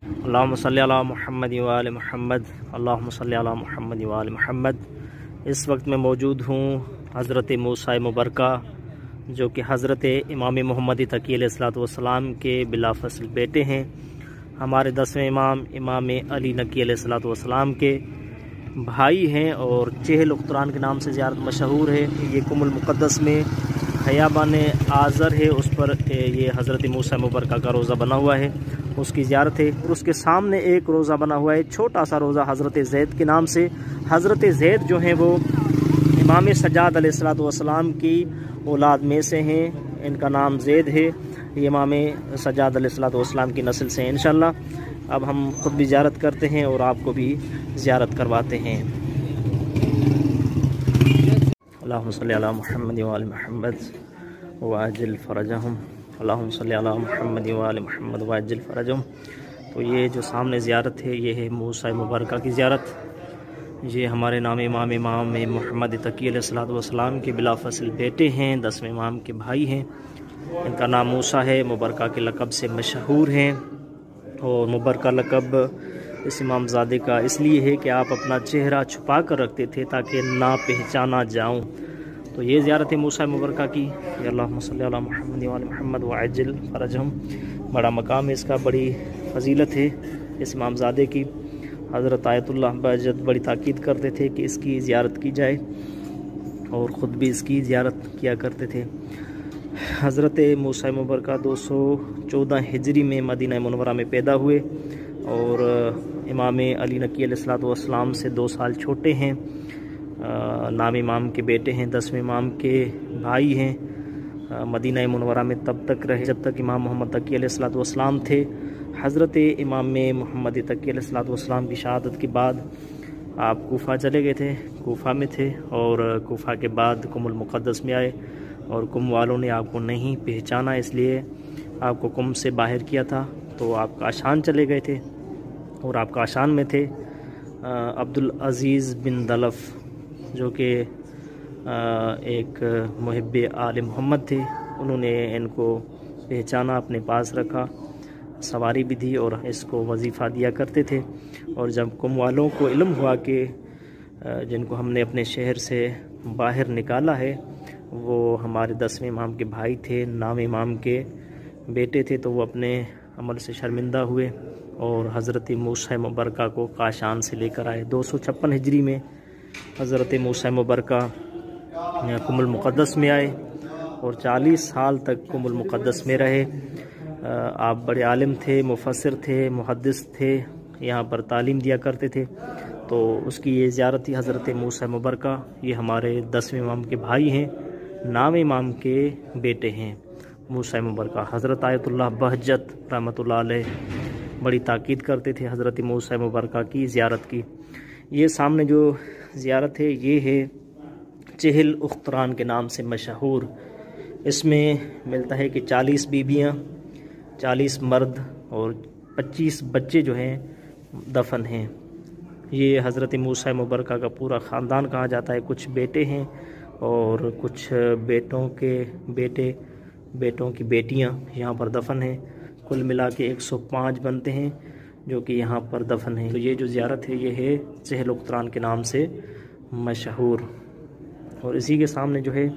अल्लाहुम्मा सल्ली अला मुहम्मद व आले मुहम्मद, अल्लाहुम्मा सल्ली अला मुहम्मद व आले मुहम्मद। इस वक्त मैं मौजूद हूँ हज़रत मूसा मुबरका, जो कि हज़रत इमाम मोहम्मद तकी अलैहिस्सलाम के बिलाफसल बेटे हैं। हमारे 10वें इमाम इमाम अली नकी अलैहिस्सलाम के भाई हैं और चहल उख्तरान के नाम से ज़ियारत मशहूर है। ये कुमुल मुक़द्दस में खयाबान आज़र है, उस पर ये हज़रत मूसा मुबरका का रोज़ा बना हुआ है, उसकी ज़ियारत है। और उसके सामने एक रोज़ा बना हुआ है, छोटा सा रोज़ा हज़रत ज़ैद के नाम से। हज़रत ज़ैद जो हैं वो इमाम सज्जाद अलैहिस्सलाम की औलाद में से हैं, इनका नाम ज़ैद है। ये इमाम सज्जाद अलैहिस्सलाम की नस्ल से हैं इंशाअल्लाह। अब हम खुद भी ज़ियारत करते हैं और आपको भी ज़ियारत करवाते हैं। अल्लाहुम्मा सल्ली अला मुहम्मद व आले मुहम्मद वाजिल फ़रजहुम, अल्लाहुम्मा सल्ली अला मुहम्मद व आले मुहम्मद वाजिल फ़रजहुम। तो ये जो सामने ज़ियारत है, ये है मूसा मुबरका की ज़ियारत। ये हमारे नाम इमाम मोहम्मद तकी अलैहिस्सलाम के बिलाफसल बेटे हैं, 10वें इमाम के भाई हैं। इनका नाम मूसा है, मुबरका के लक़ब से मशहूर हैं। और मुबरका लक़ब इस इमामज़ादे का इसलिए है कि आप अपना चेहरा छुपा कर रखते थे ताकि ना पहचाना जाऊं। तो ये ज़ियारत है मूसा मुबरका की। अल्लाहुम्मा सल्ली अला मुहम्मद व आले मुहम्मद वाजिल फ़रजहुम। बड़ा मकाम है इसका, बड़ी फजीलत है इस इमामज़ादे की। हज़रत आयतुल्लाह बहजत बड़ी ताकीद करते थे कि इसकी ज़ियारत की जाए और ख़ुद भी इसकी ज़ियारत किया करते थे। हज़रत मूसा मुबरका 214 हिजरी में मदीना मुनव्वरा में पैदा हुए और इमाम अली नकी अलैहिस्सलाम से 2 साल छोटे हैं। नाम इमाम के बेटे हैं, 10वें इमाम के भाई हैं। मदीना मुनव्वरा में तब तक रहे जब तक इमाम मोहम्मद तकी अलैहिस्सलाम थे। हज़रत इमाम मोहम्मद तकी अलैहिस्सलाम की शहादत के बाद आप कूफ़ा चले गए थे, कूफ़ा में थे और कूफ़ा के बाद कुमुल मुक़द्दस में आए और कुम वालों ने आपको नहीं पहचाना, इसलिए आपको कुम से बाहर किया था। तो आप काशान चले गए थे और आप काशान में थे। अब्दुल अज़ीज़ बिन दलफ़ जो कि एक मुहिब्बे आले मोहम्मद थे, उन्होंने इनको पहचाना, अपने पास रखा, सवारी भी दी और इसको वजीफ़ा दिया करते थे। और जब कुम वालों को इल्म हुआ कि जिनको हमने अपने शहर से बाहर निकाला है वो हमारे 10वें इमाम के भाई थे, नाम इमाम के बेटे थे, तो वो अपने अमल से शर्मिंदा हुए और हज़रत मूसा मुबरका को काशान से लेकर आए। 256 हिजरी में हज़रत मूसा मुबरका कुमुल मुक़द्दस में आए और 40 साल तक कुमुल मुक़द्दस में रहे। आप बड़े आलिम थे, मुफस्सिर थे, मुहद्दिस थे, यहाँ पर तालीम दिया करते थे। तो उसकी ये ज़ियारत थी हज़रत मूसा मुबरका। ये हमारे 10वें इमाम के भाई हैं, नाम इमाम के बेटे हैं मूसा मुबरका। हज़रत आयतुल्लाह बहजत रहमतुल्लाह अलैह बड़ी ताकीद करते थे हज़रत मूसा मुबरका की ज़ियारत की। ये सामने जो ज़ियारत है ये है चहल उख्तरान के नाम से मशहूर। इसमें मिलता है कि 40 बीबियाँ, 40 मर्द और 25 बच्चे जो हैं दफन हैं। ये हज़रत मूसा मुबरका का पूरा ख़ानदान कहा जाता है। कुछ बेटे हैं और कुछ बेटों के बेटे, बेटों की बेटियां यहाँ पर दफन हैं। कुल मिला के 105 बनते हैं जो कि यहाँ पर दफन हैं। तो ये जो ज़ियारत है ये है चहल उख्तरान के नाम से मशहूर। और इसी के सामने जो है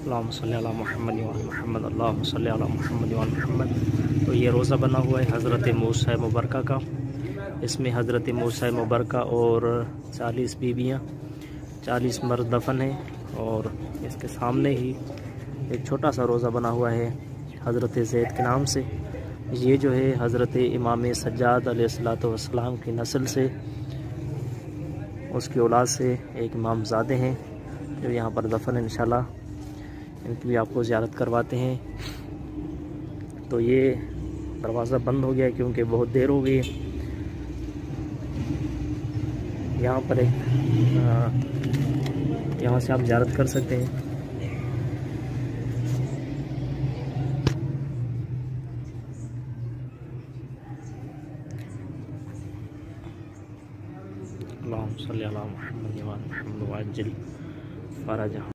अल्लाहुम्मा सल्ली अला मुहम्मद व आले मुहम्मद, अल्लाहुम्मा सल्ली अला मुहम्मद व आले मुहम्मद। तो ये रोज़ा बना हुआ है हज़रत मूसा मुबरका का। इसमें हज़रत मूसा मुबरका और 40 बीबियाँ, 40 मर्द दफन हैं। और इसके सामने ही एक छोटा सा रोज़ा बना हुआ है हज़रत ज़ैद के नाम से। ये जो है हज़रत इमाम सज्जाद अलैहिस्सलाम की नस्ल से, उसकी औलाद से एक इमामज़ादे हैं जो यहाँ पर दफन इंशाल्लाह। इनकी भी आपको ज़ियारत करवाते हैं। तो ये दरवाज़ा बंद हो गया क्योंकि बहुत देर हो गई है। यहाँ पर एक यहाँ से आप ज़ियारत कर सकते हैं। अल्लाहुम्मा सल्ली अला मुहम्मद व अला मुहम्मद वअज्जिल फ़रजह।